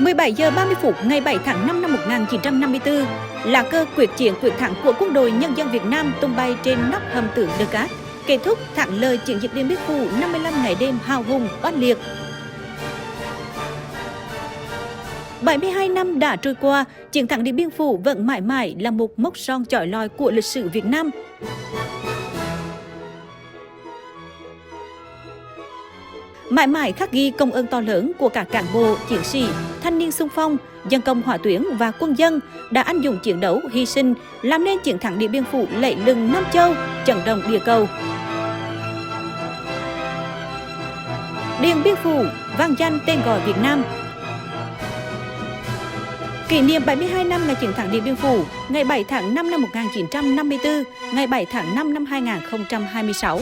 17 giờ 30 phút ngày 7 tháng 5 năm 1954, lá cờ quyết chiến quyết thắng của Quân đội Nhân dân Việt Nam tung bay trên nóc hầm tượng De Gaulle, kết thúc thắng lợi chiến dịch Điện Biên Phủ 55 ngày đêm hào hùng oanh liệt. 72 năm đã trôi qua, chiến thắng Điện Biên Phủ vẫn mãi mãi là một mốc son chói lọi của lịch sử Việt Nam. Mãi mãi khắc ghi công ơn to lớn của các cán bộ, chiến sĩ, thanh niên xung phong, dân công hỏa tuyến và quân dân đã anh dũng chiến đấu, hy sinh, làm nên chiến thắng Điện Biên Phủ lẫy lừng Nam Châu, chấn động địa cầu. Điện Biên Phủ vang danh tên gọi Việt Nam. Kỷ niệm 72 năm ngày chiến thắng Điện Biên Phủ, ngày 7 tháng 5 năm 1954, ngày 7 tháng 5 năm 2026.